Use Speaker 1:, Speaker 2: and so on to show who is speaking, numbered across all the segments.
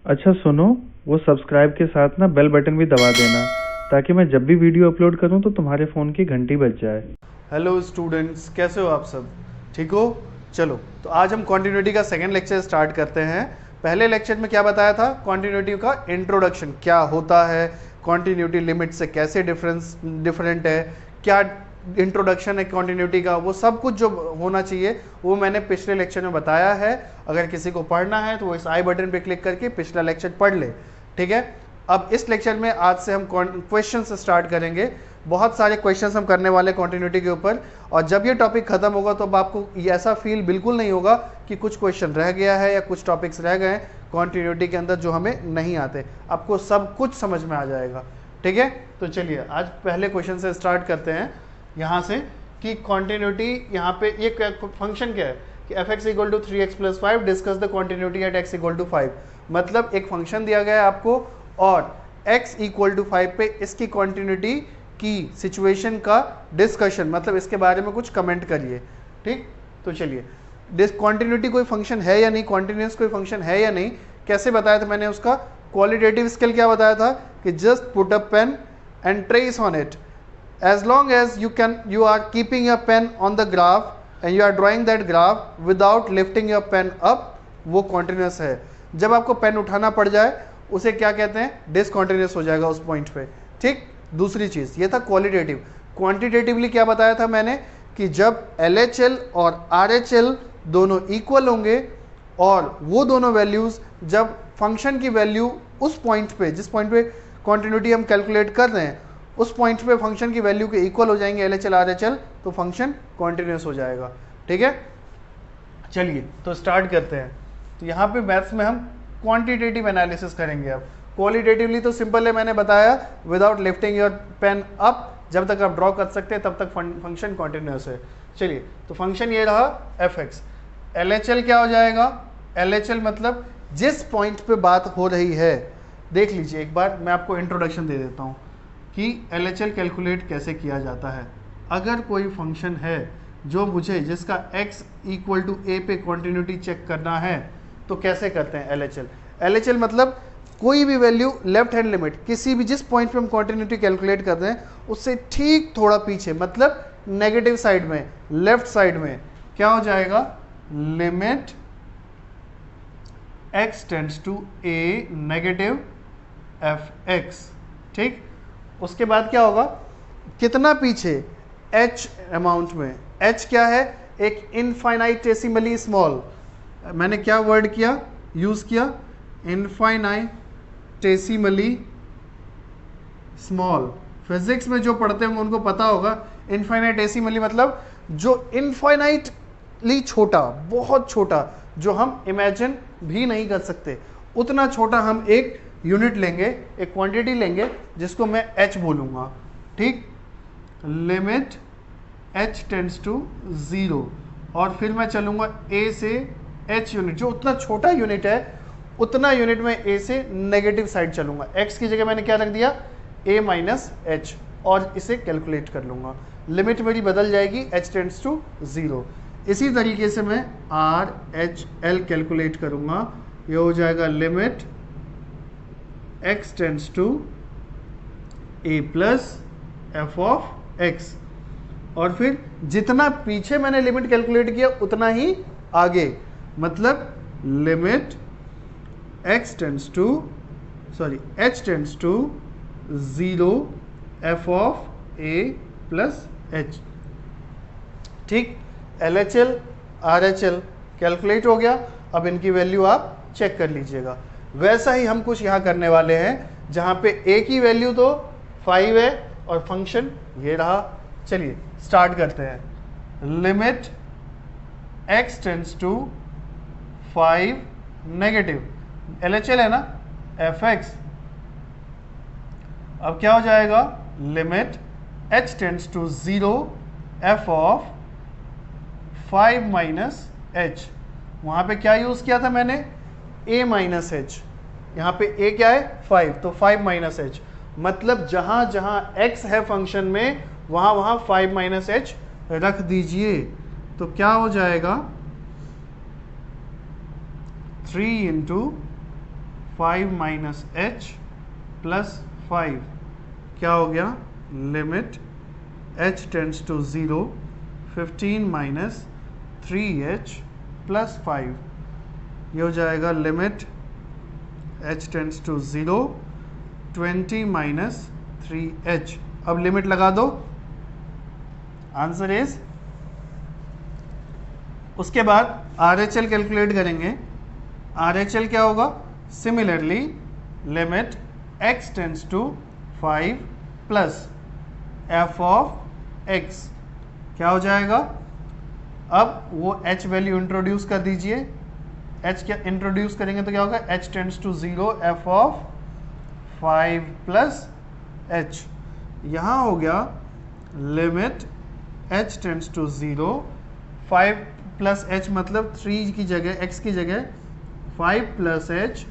Speaker 1: अच्छा सुनो, वो सब्सक्राइब के साथ ना बेल बटन भी दबा देना ताकि मैं जब भी वीडियो अपलोड करूं तो तुम्हारे फ़ोन की घंटी बज जाए।
Speaker 2: हेलो स्टूडेंट्स, कैसे हो आप सब? ठीक हो? चलो, तो आज हम कॉन्टिन्यूटी का सेकेंड लेक्चर स्टार्ट करते हैं। पहले लेक्चर में क्या बताया था? कॉन्टिन्यूटी का इंट्रोडक्शन, क्या होता है, कॉन्टिन्यूटी लिमिट से कैसे डिफरेंट है, क्या इंट्रोडक्शन है कॉन्टिन्यूटी का, वो सब कुछ जो होना चाहिए वो मैंने पिछले लेक्चर में बताया है। अगर किसी को पढ़ना है तो वो इस आई बटन पे क्लिक करके पिछला लेक्चर पढ़ ले। ठीक है, अब इस लेक्चर में आज से हम क्वेश्चन से स्टार्ट करेंगे। बहुत सारे क्वेश्चंस हम करने वाले कॉन्टिन्यूटी के ऊपर, और जब ये टॉपिक खत्म होगा तो अब आपको ऐसा फील बिल्कुल नहीं होगा कि कुछ क्वेश्चन रह गया है या कुछ टॉपिक्स रह गए हैं कॉन्टिन्यूटी के अंदर जो हमें नहीं आते। आपको सब कुछ समझ में आ जाएगा। ठीक है, तो चलिए आज पहले क्वेश्चन से स्टार्ट करते हैं यहाँ से कि कॉन्टिन्यूटी यहाँ पे ये फंक्शन क्या है कि F x equal to 3x + 5 discuss the continuity at x equal to 5। मतलब एक फंक्शन दिया गया है आपको और x इक्वल टू 5 पे इसकी कॉन्टिन्यूटी की सिचुएशन का डिस्कशन, मतलब इसके बारे में कुछ कमेंट करिए। ठीक, तो चलिए कॉन्टिन्यूटी कोई फंक्शन है या नहीं, कॉन्टिन्यूस कोई फंक्शन है या नहीं, कैसे बताया था मैंने? उसका क्वालिटेटिव स्किल क्या बताया था कि just put a pen and trace on it. as long as you are keeping your pen on the graph and you are drawing that graph without lifting your pen up, वो continuous है। जब आपको pen उठाना पड़ जाए उसे क्या कहते हैं? डिसकॉन्टिन्यूस हो जाएगा उस पॉइंट पे। ठीक, दूसरी चीज ये था क्वालिटेटिव। क्वांटिटेटिवली क्या बताया था मैंने कि जब LHL और RHL दोनों इक्वल होंगे और वो दोनों वैल्यूज जब फंक्शन की वैल्यू उस पॉइंट पे, जिस पॉइंट पे क्वांटिटी हम कैलकुलेट कर रहे हैं उस पॉइंट पे फंक्शन की वैल्यू के इक्वल हो जाएंगे LHL RHL, तो फंक्शन कॉन्टिन्यूस हो जाएगा। ठीक है, चलिए तो स्टार्ट करते हैं। तो यहाँ पे मैथ्स में हम क्वांटिटेटिव एनालिसिस करेंगे। अब क्वालिटेटिवली तो सिंपल है, मैंने बताया without lifting your pen up, जब तक आप ड्रॉ कर सकते हैं तब तक फंक्शन कॉन्टिन्यूस है। चलिए, तो फंक्शन ये रहा एफ एक्स। LHL क्या हो जाएगा? LHL मतलब जिस पॉइंट पे बात हो रही है, देख लीजिए एक बार, मैं आपको इंट्रोडक्शन दे देता हूँ कि LHL कैलकुलेट कैसे किया जाता है। अगर कोई फंक्शन है जो मुझे जिसका x इक्वल टू a पे कॉन्टिन्यूटी चेक करना है तो कैसे करते हैं LHL? LHL मतलब कोई भी वैल्यू लेफ्ट हैंड लिमिट, किसी भी जिस पॉइंट पे हम कॉन्टिन्यूटी कैलकुलेट कर रहे हैं उससे ठीक थोड़ा पीछे, मतलब नेगेटिव साइड में, लेफ्ट साइड में क्या हो जाएगा? Limit x tends to a negative f(x). ठीक, उसके बाद क्या होगा? कितना पीछे? h अमाउंट में। h क्या है? एक इनफाइनाइटेसिमली स्मॉल, मैंने क्या वर्ड किया, यूज किया? इनफाइनाइटेसिमली स्मॉल। फिजिक्स में जो पढ़ते हैं उनको पता होगा इनफाइनाइटेसिमली मतलब जो इनफाइनाइटली छोटा, बहुत छोटा, जो हम इमेजिन भी नहीं कर सकते, उतना छोटा हम एक यूनिट लेंगे, एक क्वांटिटी लेंगे जिसको मैं h बोलूंगा। ठीक, लिमिट h टेंड्स टू 0, और फिर मैं चलूंगा a से h यूनिट, जो उतना छोटा यूनिट है उतना यूनिट में a से नेगेटिव साइड चलूंगा। x की जगह मैंने क्या रख दिया? a माइनस h, और इसे कैलकुलेट कर लूंगा। लिमिट मेरी बदल जाएगी h टेंड्स टू 0। इसी तरीके से मैं RHL कैलकुलेट करूंगा, ये हो जाएगा limit x tends to a plus f of x, और फिर जितना पीछे मैंने लिमिट कैलकुलेट किया उतना ही आगे, मतलब limit h tends to 0 f of a plus h। ठीक, LHL RHL कैलकुलेट हो गया। अब इनकी वैल्यू आप चेक कर लीजिएगा। वैसा ही हम कुछ यहाँ करने वाले हैं जहाँ पे a की वैल्यू तो 5 है और फंक्शन ये रहा। चलिए स्टार्ट करते हैं। Limit x tends to 5 negative, LHL है ना f(x). अब क्या हो जाएगा? Limit h tends to 0 f of 5 minus h। वहाँ पे क्या यूज़ किया था मैंने? a minus h। यहाँ पे a क्या है? 5, तो 5 माइनस h, मतलब जहाँ जहाँ x है फंक्शन में वहाँ वहाँ 5 माइनस h रख दीजिए। तो क्या हो जाएगा? 3 इंटू 5 माइनस एच प्लस 5 क्या हो गया, limit h tends to 0 15 minus 3h plus 5, ये हो जाएगा limit h tends to 0 20 minus 3h। अब लिमिट लगा दो, आंसर इज, उसके बाद RHL कैलकुलेट करेंगे। RHL क्या होगा, similarly limit x tends to 5 plus f of x क्या हो जाएगा, अब वो h वैल्यू इंट्रोड्यूस कर दीजिए। h क्या इंट्रोड्यूस करेंगे तो क्या होगा, h tends to 0 f of 5 plus h, यहाँ हो गया limit h tends to 0 5 plus h मतलब 3 की जगह x की जगह 5 प्लस h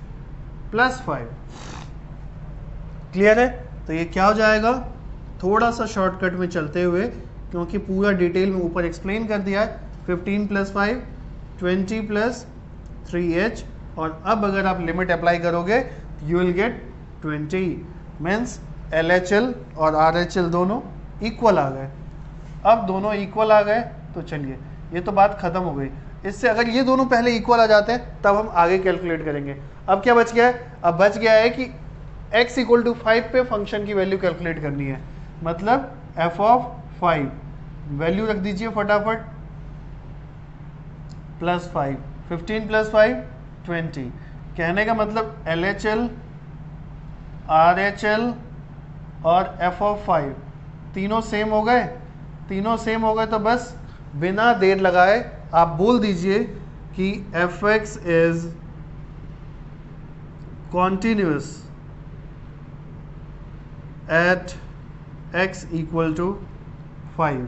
Speaker 2: प्लस 5। क्लियर है? तो ये क्या हो जाएगा, थोड़ा सा शॉर्टकट में चलते हुए, क्योंकि पूरा डिटेल में ऊपर एक्सप्लेन कर दिया है, 15 प्लस 5 20 प्लस 3h, और अब अगर आप लिमिट अप्लाई करोगे you will get 20, means LHL और RHL दोनों इक्वल आ गए। अब दोनों इक्वल आ गए तो चलिए ये तो बात खत्म हो गई। इससे अगर ये दोनों पहले इक्वल आ जाते हैं तब हम आगे कैलकुलेट करेंगे। अब क्या बच गया है, अब बच गया है कि x इक्वल टू 5 पे फंक्शन की वैल्यू कैलकुलेट करनी है, मतलब f ऑफ 5 वैल्यू रख दीजिए फटाफट, प्लस 5 15 प्लस 5 20, कहने का मतलब LHL RHL और f ऑफ 5 तीनों सेम हो गए। तीनों सेम हो गए तो बस बिना देर लगाए आप बोल दीजिए कि fx is continuous at x equal to 5।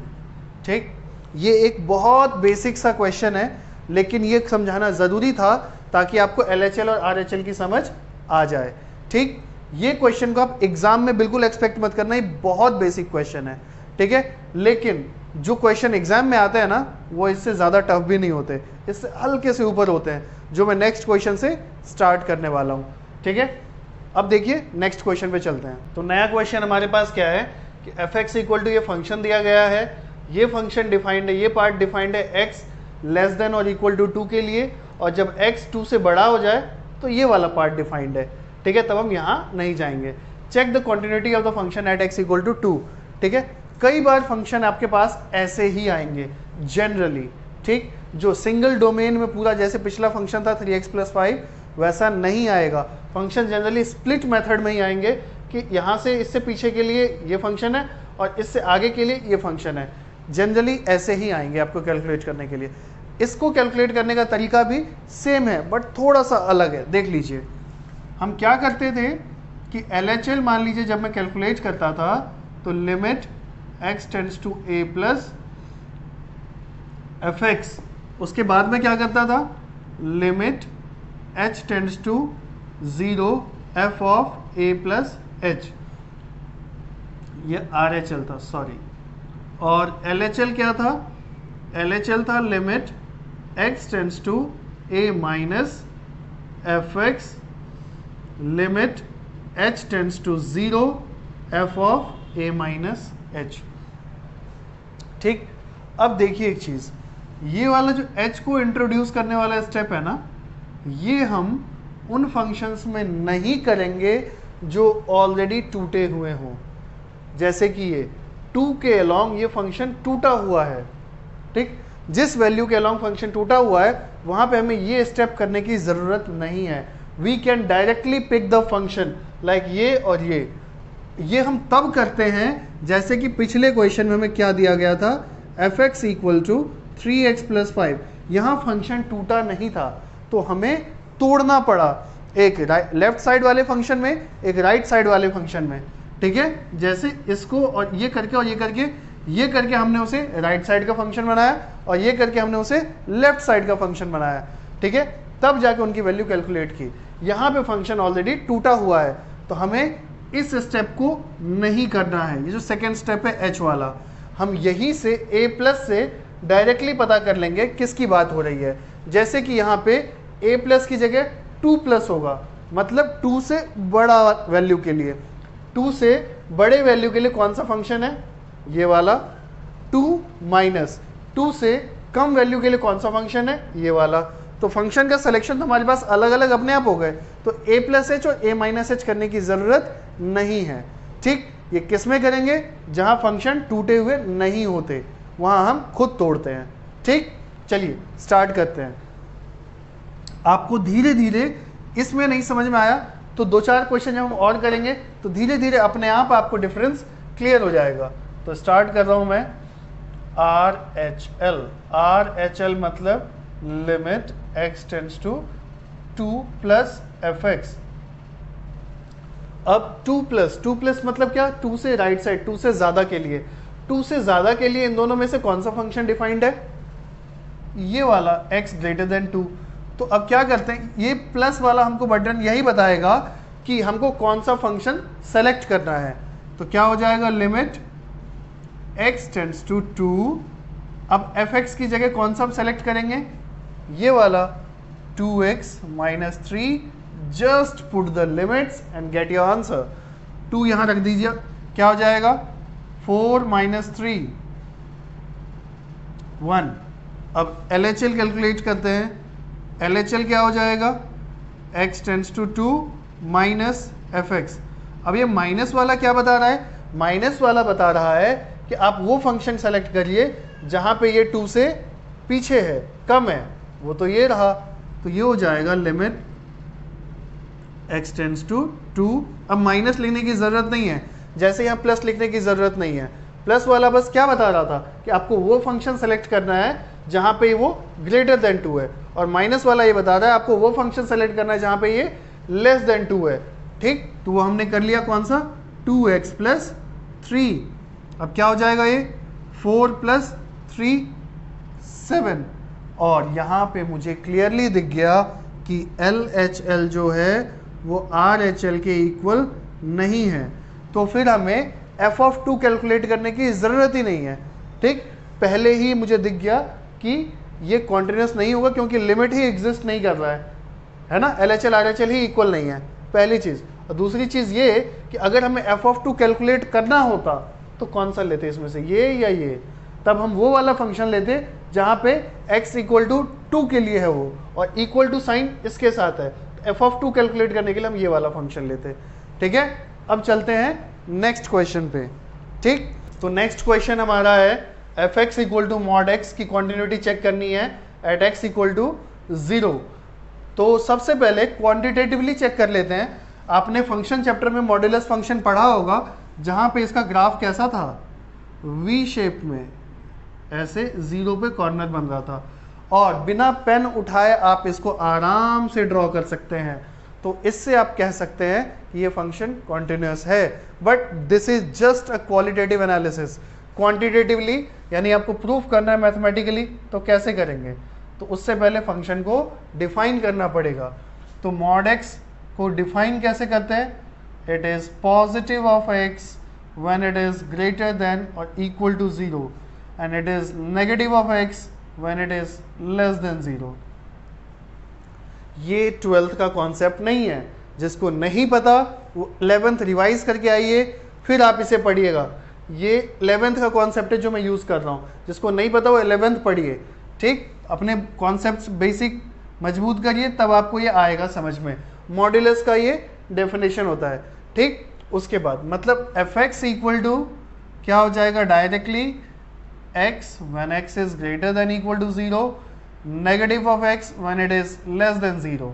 Speaker 2: ठीक, ये एक बहुत बेसिक सा क्वेश्चन है, लेकिन ये समझाना ज़रूरी था ताकि आपको LHL और RHL की समझ आ जाए। ठीक, ये क्वेश्चन को आप एग्जाम में बिल्कुल एक्सपेक्ट मत करना, ये बहुत बेसिक क्वेश्चन है। ठीक है, लेकिन जो क्वेश्चन एग्जाम में आते हैं ना वो इससे ज़्यादा टफ भी नहीं होते, इससे हल्के से ऊपर होते हैं, जो मैं नेक्स्ट क्वेश्चन से स्टार्ट करने वाला हूँ। ठीक है, अब देखिए नेक्स्ट क्वेश्चन पे चलते हैं। तो नया क्वेश्चन हमारे पास क्या है कि fx इक्वल टू ये फंक्शन दिया गया है, ये फंक्शन डिफाइंड है, ये पार्ट डिफाइंड है x लेस देन और इक्वल टू 2 के लिए, और जब x 2 से बड़ा हो जाए तो ये वाला पार्ट डिफाइंड है। ठीक है, तब हम यहाँ नहीं जाएंगे। Check the continuity of the function at x equal to 2। ठीक है, कई बार फंक्शन आपके पास ऐसे ही आएंगे जनरली। ठीक, जो सिंगल डोमेन में पूरा जैसे पिछला फंक्शन था 3x प्लस 5 वैसा नहीं आएगा। फंक्शन जनरली स्प्लिट मेथड में ही आएंगे कि यहाँ से इससे पीछे के लिए ये फंक्शन है और इससे आगे के लिए ये फंक्शन है। जनरली ऐसे ही आएंगे आपको कैलकुलेट करने के लिए। इसको कैलकुलेट करने का तरीका भी सेम है बट थोड़ा सा अलग है। देख लीजिए, हम क्या करते थे कि LHL मान लीजिए जब मैं कैलकुलेट करता था तो limit x tends to a plus fx, उसके बाद में क्या करता था, limit h tends to 0 f of a plus h, ये RHL था, सॉरी। और LHL क्या था, LHL था limit x tends to a minus fx limit h tends to 0 f of a minus h। ठीक, अब देखिए एक चीज, ये वाला जो h को इंट्रोड्यूस करने वाला स्टेप है ना, ये हम उन फंक्शंस में नहीं करेंगे जो ऑलरेडी टूटे हुए हों। जैसे कि ये 2 के अलोंग ये फंक्शन टूटा हुआ है। ठीक, जिस वैल्यू के अलोंग फंक्शन टूटा हुआ है वहां पे हमें ये स्टेप करने की जरूरत नहीं है। We can directly pick the function like ये और ये हम तब करते हैं जैसे कि पिछले क्वेश्चन में हमें क्या दिया गया था, fx equal to 3x plus 5। यहाँ फंक्शन टूटा नहीं था तो हमें तोड़ना पड़ा, एक लेफ्ट साइड वाले फंक्शन में, एक राइट साइड वाले फंक्शन में। ठीक है, जैसे इसको और ये करके हमने उसे राइट साइड का फंक्शन बनाया और ये करके हमने उसे लेफ्ट साइड का फंक्शन बनाया। ठीक है, तब जाके उनकी वैल्यू कैलकुलेट की। यहाँ पे फंक्शन ऑलरेडी टूटा हुआ है तो हमें इस स्टेप को नहीं करना है। ये जो सेकेंड स्टेप है h वाला, हम यहीं से a प्लस से डायरेक्टली पता कर लेंगे किसकी बात हो रही है। जैसे कि यहाँ पे a प्लस की जगह 2 प्लस होगा, मतलब 2 से बड़ा वैल्यू के लिए, 2 से बड़े वैल्यू के लिए कौन सा फंक्शन है, ये वाला। 2 माइनस 2 से कम वैल्यू के लिए कौन सा फंक्शन है, ये वाला। तो फंक्शन का सिलेक्शन तो हमारे पास अलग अलग अपने आप हो गए, तो a प्लस एच और a माइनस एच करने की ज़रूरत नहीं है। ठीक, ये किस में करेंगे, जहां फंक्शन टूटे हुए नहीं होते वहां हम खुद तोड़ते हैं। ठीक, चलिए स्टार्ट करते हैं। आपको धीरे धीरे इसमें नहीं समझ में आया तो 2-4 क्वेश्चन जब हम और करेंगे तो धीरे धीरे अपने आप आपको डिफरेंस क्लियर हो जाएगा। तो स्टार्ट कर रहा हूं मैं। RHL मतलब limit x tends to 2 plus fx। अब 2 प्लस मतलब क्या, 2 से राइट साइड, 2 से ज्यादा के लिए, 2 से ज्यादा के लिए इन दोनों में से कौन सा फंक्शन डिफाइंड है, ये वाला x ग्रेटर देन 2। तो अब क्या करते हैं, ये प्लस वाला हमको बटन यही बताएगा कि हमको कौन सा फंक्शन सेलेक्ट करना है। तो क्या हो जाएगा, लिमिट x टेंड्स टू 2। अब fx की जगह कौन सा सेलेक्ट करेंगे, ये वाला 2x minus 3। Just put the limits and get your answer. 2 यहां रख दीजिए, क्या हो जाएगा, 4 माइनस 3 1। अब LHL कैलकुलेट करते हैं। LHL क्या हो जाएगा, x tends to 2 minus fx। अब ये माइनस वाला क्या बता रहा है, माइनस वाला बता रहा है कि आप वो फंक्शन सेलेक्ट करिए जहां पे ये 2 से पीछे है, कम है, वो तो ये रहा। तो ये हो जाएगा लिमिट x टेंड्स टू 2। अब माइनस लिखने की जरूरत नहीं है, जैसे यहाँ प्लस लिखने की जरूरत नहीं है। प्लस वाला बस क्या बता रहा था कि आपको वो फंक्शन सेलेक्ट करना है जहां पे वो ग्रेटर देन 2 है, और माइनस वाला ये बता रहा है आपको वो फंक्शन सेलेक्ट करना है जहां पे ये लेस देन 2 है। ठीक, तो वो हमने कर लिया, कौन सा, 2x प्लस 3। अब क्या हो जाएगा, ये 4 प्लस 3 7। और यहाँ पे मुझे क्लियरली दिख गया कि LHL जो है वो RHL के इक्वल नहीं है, तो फिर हमें f(2) कैलकुलेट करने की ज़रूरत ही नहीं है। ठीक, पहले ही मुझे दिख गया कि ये कॉन्टिन्यूस नहीं होगा क्योंकि लिमिट ही एग्जिस्ट नहीं कर रहा है ना, LHL RHL ही इक्वल नहीं है, पहली चीज़। और दूसरी चीज़ ये कि अगर हमें f(2) कैलकुलेट करना होता तो कौन सा लेते इसमें से, ये या ये, तब हम वो वाला फंक्शन लेते जहाँ पे x इक्वल टू 2 के लिए है वो, और इक्वल टू साइन इसके साथ है। तो f(2) कैलकुलेट करने के लिए हम ये वाला फंक्शन लेते। ठीक है, अब चलते हैं नेक्स्ट क्वेश्चन पे। ठीक, तो नेक्स्ट क्वेश्चन हमारा है fx equal to mod x की कॉन्टिन्यूटी चेक करनी है एट x इक्वल टू 0। तो सबसे पहले क्वांटिटेटिवली चेक कर लेते हैं। आपने फंक्शन चैप्टर में मॉड्यूलस फंक्शन पढ़ा होगा, जहां पे इसका ग्राफ कैसा था, वी शेप में, ऐसे 0 पे कॉर्नर बन रहा था, और बिना पेन उठाए आप इसको आराम से ड्रॉ कर सकते हैं। तो इससे आप कह सकते हैं कि ये फंक्शन कॉन्टिन्यूस है। But this is just a qualitative analysis. Quantitatively यानी आपको प्रूफ करना है मैथमेटिकली, तो कैसे करेंगे, तो उससे पहले फंक्शन को डिफाइन करना पड़ेगा। तो मॉड x को डिफाइन कैसे करते हैं, it is positive of x when it is greater than or equal to 0 and it is negative of x when it is less than 0। ये 12th का कॉन्सेप्ट नहीं है, जिसको नहीं पता वो 11th रिवाइज करके आइए, फिर आप इसे पढ़िएगा। ये 11th का कॉन्सेप्ट है जो मैं यूज़ कर रहा हूँ, जिसको नहीं पता वो 11th पढ़िए। ठीक, अपने कॉन्सेप्ट बेसिक मजबूत करिए, तब आपको ये आएगा समझ में। मॉड्यूलस का ये डेफिनेशन होता है। ठीक, उसके बाद मतलब fx इक्वल टू क्या हो जाएगा, directly x when x is greater than equal to 0, negative of x when it is less than 0।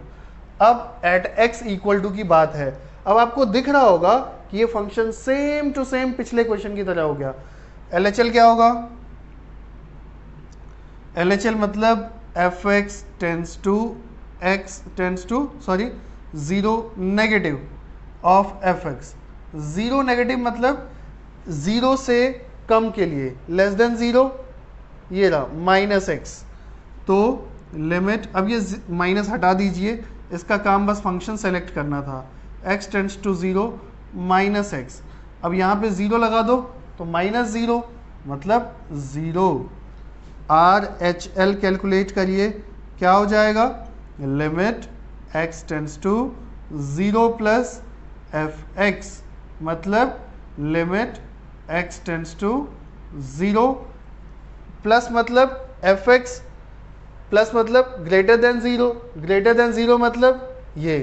Speaker 2: अब एट x इक्वल टू की बात है। अब आपको दिख रहा होगा कि ये फंक्शन सेम टू सेम पिछले क्वेश्चन की तरह हो गया। LHL क्या होगा, LHL मतलब fx tends to x tends to 0 negative of fx। 0 negative मतलब 0 से कम के लिए, लेस देन 0 ये रहा माइनस x। तो लिमिट, अब ये माइनस हटा दीजिए, इसका काम बस फंक्शन सेलेक्ट करना था, x tends to 0 minus x। अब यहाँ पे 0 लगा दो तो माइनस 0 मतलब 0। RHL कैलकुलेट करिए, क्या हो जाएगा, limit x tends to 0 plus F X, मतलब limit x tends to 0, plus मतलब एफ एक्स, प्लस मतलब ग्रेटर देन 0, ग्रेटर देन 0 मतलब ये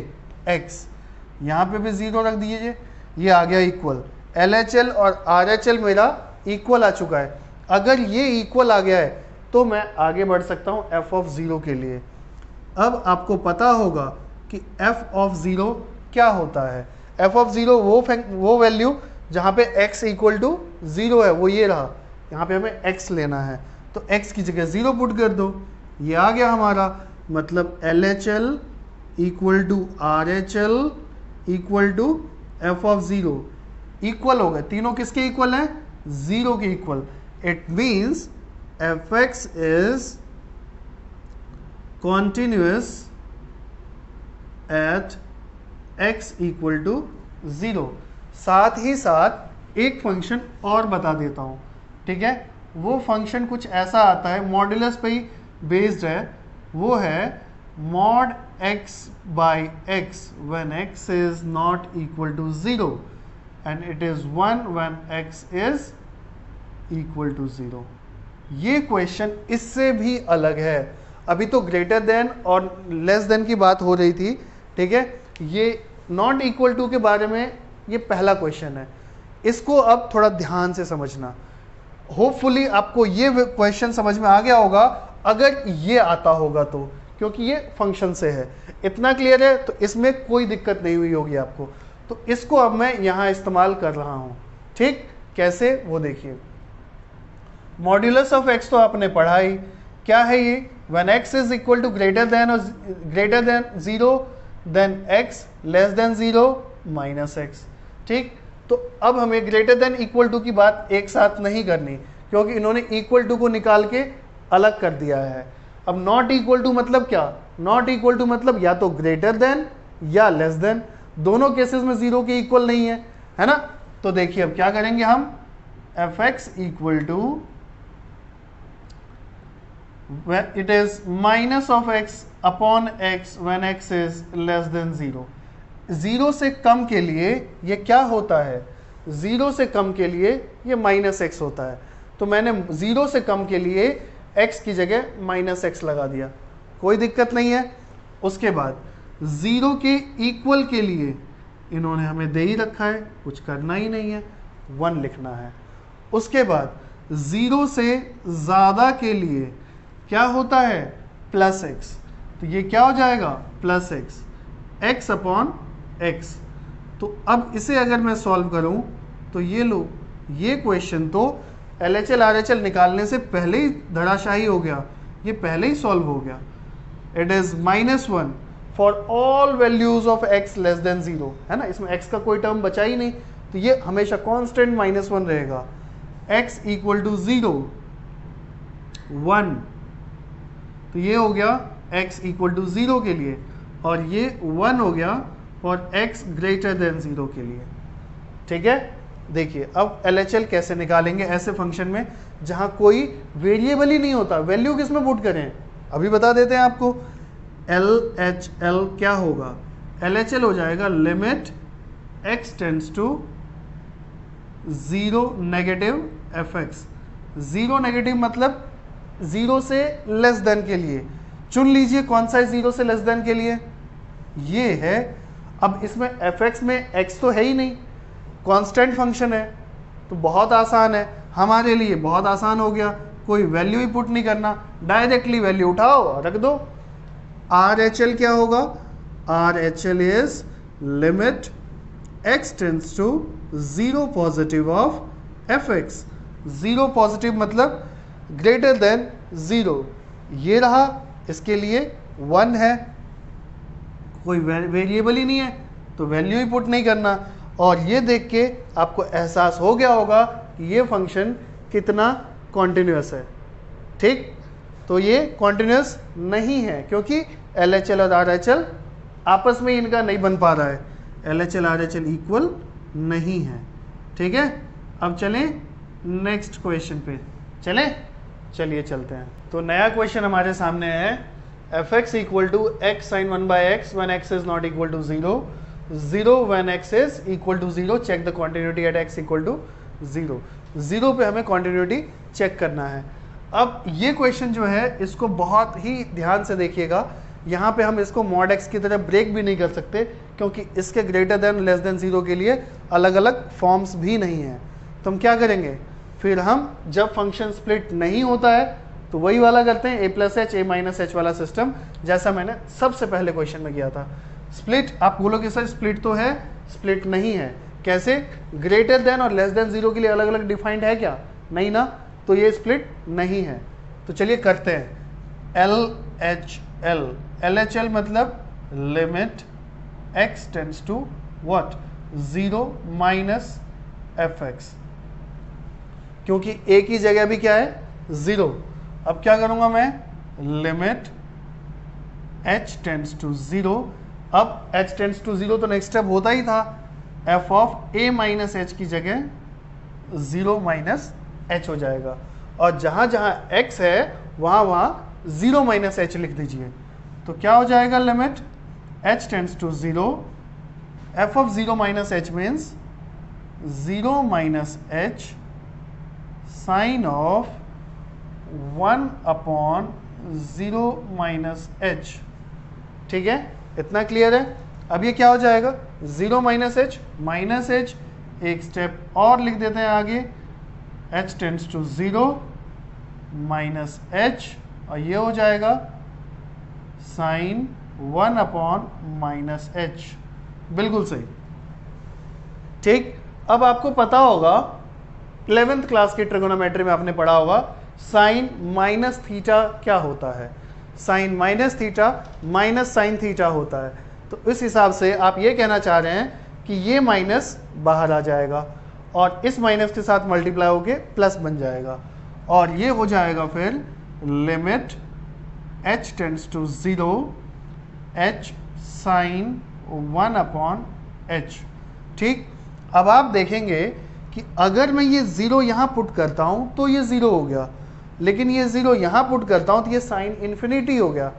Speaker 2: x, यहाँ पे भी 0 रख दीजिए, ये आ गया इक्वल। LHL और RHL मेरा इक्वल आ चुका है। अगर ये इक्वल आ गया है तो मैं आगे बढ़ सकता हूँ f ऑफ 0 के लिए। अब आपको पता होगा कि f ऑफ 0 क्या होता है। f ऑफ 0 वो वैल्यू जहाँ पे x इक्वल टू 0 है, वो ये रहा, यहाँ पे हमें x लेना है, तो x की जगह 0 पुट कर दो, ये आ गया हमारा, मतलब LHL equal to RHL equal to f of 0 equal हो गए। तीनों किसके इक्वल हैं? 0 के equal. It means fx is continuous at x equal to 0। साथ ही साथ एक फंक्शन और बता देता हूं, ठीक है। वो फंक्शन कुछ ऐसा आता है, मॉड्यूलस पे ही बेस्ड है, वो है mod x by x when x is not equal to 0 and it is 1 when x is equal to 0। ये क्वेश्चन इससे भी अलग है। अभी तो ग्रेटर देन और लेस देन की बात हो रही थी, ठीक है। ये नॉट इक्वल टू के बारे में ये पहला क्वेश्चन है, इसको अब थोड़ा ध्यान से समझना। होपफुली आपको ये क्वेश्चन समझ में आ गया होगा अगर ये आता होगा तो, क्योंकि ये फंक्शन से है। इतना क्लियर है तो इसमें कोई दिक्कत नहीं हुई होगी आपको। तो इसको अब मैं यहाँ इस्तेमाल कर रहा हूँ, ठीक। कैसे वो देखिए। मॉड्यूलस ऑफ एक्स तो आपने पढ़ा ही, क्या है ये? When x is equal to greater than 0 then x less than 0 minus x, ठीक। तो अब हमें ग्रेटर देन इक्वल टू की बात एक साथ नहीं करनी, क्योंकि इन्होंने इक्वल टू को निकाल के अलग कर दिया है। अब नॉट इक्वल टू मतलब क्या? नॉट इक्वल टू मतलब या तो ग्रेटर देन या लेस देन, दोनों केसेस में 0 के इक्वल नहीं है ना। तो देखिए अब क्या करेंगे हम, f x equal to it is minus of x upon x when x is less than 0। 0 से कम के लिए ये क्या होता है? 0 से कम के लिए ये माइनस एक्स होता है। तो मैंने 0 से कम के लिए x की जगह माइनस एक्स लगा दिया, कोई दिक्कत नहीं है। उसके बाद 0 के इक्वल के लिए इन्होंने हमें दे ही रखा है, कुछ करना ही नहीं है, 1 लिखना है। उसके बाद 0 से ज़्यादा के लिए क्या होता है? प्लस एक्स, तो ये क्या हो जाएगा? Plus x, x upon x. तो अब इसे अगर मैं सॉल्व करूं तो ये लो, ये क्वेश्चन तो LHL RHL निकालने से पहले ही धड़ाशाही हो गया, ये पहले ही सॉल्व हो गया। It is -1 for all values of x less than 0, है ना। इसमें x का कोई टर्म बचा ही नहीं, तो ये हमेशा कांस्टेंट -1 रहेगा। x इक्वल टू 0 1, तो ये हो गया x इक्वल टू 0 के लिए, और ये 1 हो गया फॉर x ग्रेटर देन 0 के लिए, ठीक है। देखिए अब LHL कैसे निकालेंगे ऐसे फंक्शन में जहां कोई वेरिएबल ही नहीं होता। वैल्यू किस में पुट करें अभी बता देते हैं आपको। LHL क्या होगा? LHL हो जाएगा limit x tends to 0 negative fx। 0 negative मतलब 0 से लेस देन के लिए। चुन लीजिए कौन सा है 0 से लेस देन के लिए, ये है। अब इसमें fx में x तो है ही नहीं, कांस्टेंट फंक्शन है, तो बहुत आसान है हमारे लिए, बहुत आसान हो गया। कोई वैल्यू ही पुट नहीं करना, डायरेक्टली वैल्यू उठाओ रख दो। RHL क्या होगा? RHL is limit x tends to 0 positive of fx। 0 positive मतलब ग्रेटर देन 0, ये रहा, इसके लिए 1 है, कोई वेरिएबल ही नहीं है तो वैल्यू ही पुट नहीं करना। और ये देख के आपको एहसास हो गया होगा कि ये फंक्शन कितना कॉन्टिन्यूअस है, ठीक। तो ये कॉन्टिन्यूअस नहीं है क्योंकि LHL और RHL आपस में इनका नहीं बन पा रहा है, LHL RHL इक्वल नहीं है, ठीक है। अब चलें नेक्स्ट क्वेश्चन पे, चलिए चलते हैं। तो नया क्वेश्चन हमारे सामने है, fx equal to x sin 1/x when x is not equal to 0 0 when x is equal to 0, check the continuity at x equal to 0. 0 पे हमें continuity चेक करना है. अब ये क्वेश्चन जो है इसको बहुत ही ध्यान से देखिएगा. यहाँ पे हम इसको mod x की तरह ब्रेक भी नहीं कर सकते क्योंकि इसके ग्रेटर देन लेस देन 0 के लिए अलग अलग फॉर्म्स भी नहीं हैं. तो हम क्या करेंगे, फिर हम जब फंक्शन स्प्लिट नहीं होता है तो वही वाला करते हैं, a plus H a minus H वाला सिस्टम, जैसा मैंने सबसे पहले क्वेश्चन में किया था. स्प्लिट आप बोलोगे सर स्प्लिट तो है, स्प्लिट नहीं है. कैसे? ग्रेटर देन और लेस देन 0 के लिए अलग अलग डिफाइंड है क्या? नहीं ना, तो ये स्प्लिट नहीं है. तो चलिए करते हैं. LHL, LHL मतलब limit x tends to what? 0 माइनस fx, क्योंकि a की जगह भी क्या है? 0. अब क्या करूंगा मैं? Limit h tends to 0. अब h टेंड्स टू 0 तो नेक्स्ट स्टेप होता ही था, f of a minus h की जगह 0 माइनस h हो जाएगा. और जहां जहां x है वहां वहां 0 माइनस h लिख दीजिए. तो क्या हो जाएगा? Limit h tends to 0, f of 0 minus h means 0 minus h sine of 1 upon 0 minus h. ठीक है, इतना क्लियर है. अब ये क्या हो जाएगा? 0 माइनस h माइनस h. एक स्टेप और लिख देते हैं आगे, h tends to 0 minus h, और ये हो जाएगा साइन 1 अपॉन माइनस h. बिल्कुल सही. ठीक. अब आपको पता होगा 11th क्लास की ट्रिगोनोमेट्री में आपने पढ़ा होगा साइन माइनस थीटा क्या होता है. Sine minus theta minus sine theta होता है. तो इस हिसाब से आप ये कहना चाह रहे हैं कि ये माइनस बाहर आ जाएगा और इस माइनस के साथ मल्टीप्लाई होके प्लस बन जाएगा, और ये हो जाएगा फिर limit h tends to 0 h sine 1 upon h. ठीक. अब आप देखेंगे कि अगर मैं ये 0 यहाँ पुट करता हूँ तो ये 0 हो गया, लेकिन ये 0 यहाँ पुट करता हूँ तो ये साइन इन्फिनिटी हो गया.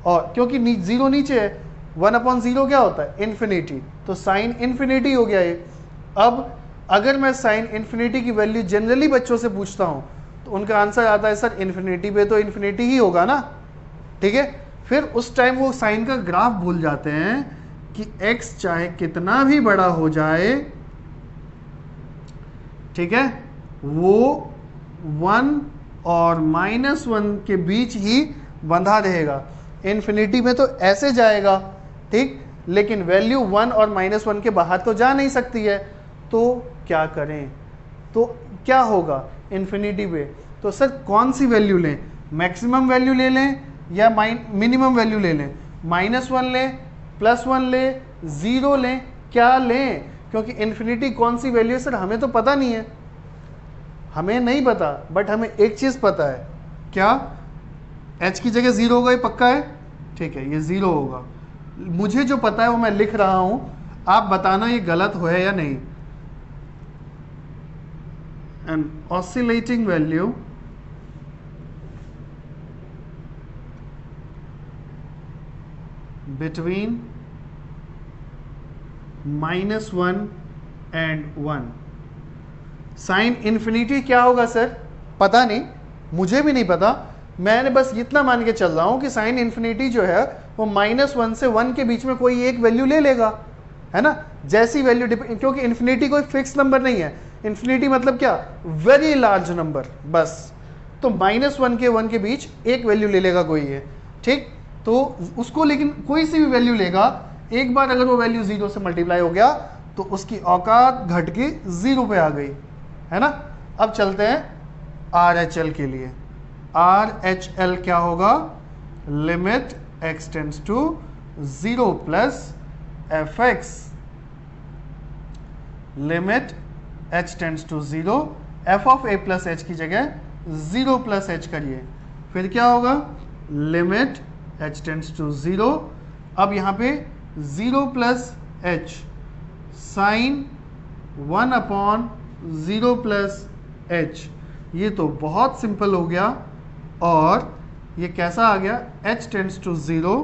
Speaker 2: और क्योंकि 0 नीचे है, 1 अपॉन 0 क्या होता है? इन्फिनिटी. तो साइन इन्फिनिटी हो गया ये. अब अगर मैं साइन इन्फिनिटी की वैल्यू जनरली बच्चों से पूछता हूँ तो उनका आंसर आता है सर इन्फिनिटी पे तो इन्फिनिटी ही होगा ना. ठीक है. फिर उस टाइम वो साइन का ग्राफ भूल जाते हैं कि x चाहे कितना भी बड़ा हो जाए, ठीक है, वो 1 और -1 के बीच ही बंधा रहेगा. इन्फिनिटी में तो ऐसे जाएगा, ठीक, लेकिन वैल्यू 1 और -1 के बाहर तो जा नहीं सकती है. तो क्या करें? तो क्या होगा इन्फिनिटी पे? तो सर कौन सी वैल्यू लें? मैक्सिमम वैल्यू ले लें या मिनिमम वैल्यू ले लें? -1 लें, +1 लें, 0 लें, क्या लें? क्योंकि इन्फिनिटी कौन सी वैल्यू है सर हमें तो पता नहीं है. हमें नहीं पता, बट हमें एक चीज़ पता है. क्या? h की जगह 0 होगा, ये पक्का है. ठीक है, ये 0 होगा. मुझे जो पता है वो मैं लिख रहा हूं, आप बताना ये गलत हो है या नहीं. An oscillating value between -1 and 1. Sign infinity क्या होगा सर? पता नहीं, मुझे भी नहीं पता. मैंने बस इतना मान के चल रहा हूं कि साइन इन्फिनिटी जो है वो -1 से 1 के बीच में कोई एक वैल्यू ले लेगा, है ना. जैसी वैल्यू, क्योंकि इन्फिनिटी कोई फिक्स नंबर नहीं है. इन्फिनिटी मतलब क्या? वेरी लार्ज नंबर, बस. तो -1 के 1 के बीच एक वैल्यू ले लेगा कोई है. ठीक. तो उसको लेकिन कोई सी भी वैल्यू लेगा, एक बार अगर वो वैल्यू 0 से मल्टीप्लाई हो गया तो उसकी औकात घट के 0 पे आ गई, है ना. अब चलते हैं RHL के लिए. RHL क्या होगा? Limit x tends to 0 plus fx. Limit h tends to 0, f of a plus h की जगह 0 प्लस h करिए. फिर क्या होगा? Limit h tends to 0. अब यहाँ पे 0 plus h sine 1 upon 0 plus h. ये तो बहुत सिंपल हो गया. और ये कैसा आ गया? h tends to 0,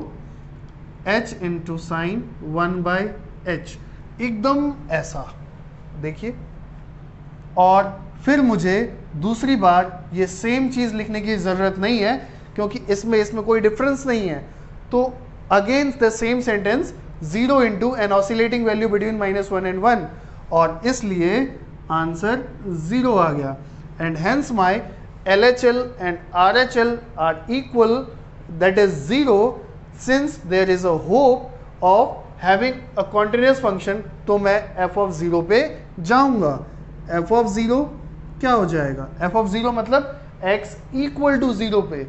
Speaker 2: h into sine 1 by h, एकदम ऐसा, देखिए। और फिर मुझे दूसरी बार ये सेम चीज लिखने की जरूरत नहीं है क्योंकि इसमें कोई डिफरेंस नहीं है। तो again the same sentence 0 into an oscillating value between -1 and 1, और इसलिए आंसर 0 आ गया। And hence my LHL and RHL are equal, that is 0, since there is a hope of having a continuous function, तो मैं f(0) पे जाऊंगा। f(0) क्या हो जाएगा? f(0) मतलब x इक्वल टू 0 पे,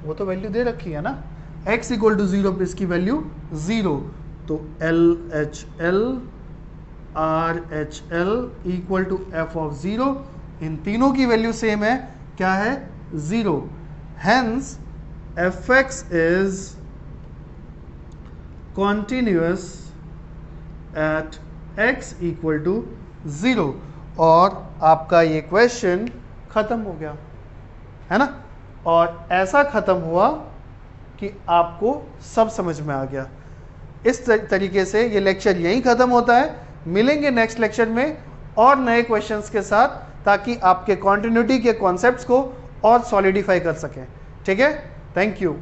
Speaker 2: वो तो वैल्यू दे रखी है ना, x इक्वल टू 0 पे इसकी वैल्यू 0, तो LHL RHL equal to f(0), इन तीनों की वैल्यू सेम है, क्या है? 0। Hence fx is continuous at x equal to 0, और आपका ये क्वेश्चन खत्म हो गया, है ना। और ऐसा खत्म हुआ कि आपको सब समझ में आ गया। इस तरीके से ये लेक्चर यहीं खत्म होता है। मिलेंगे नेक्स्ट लेक्चर में और नए क्वेश्चंस के साथ, ताकि आपके कॉन्टिन्यूटी के कॉन्सेप्ट्स को और सॉलिडिफाई कर सकें। ठीक है, थैंक यू।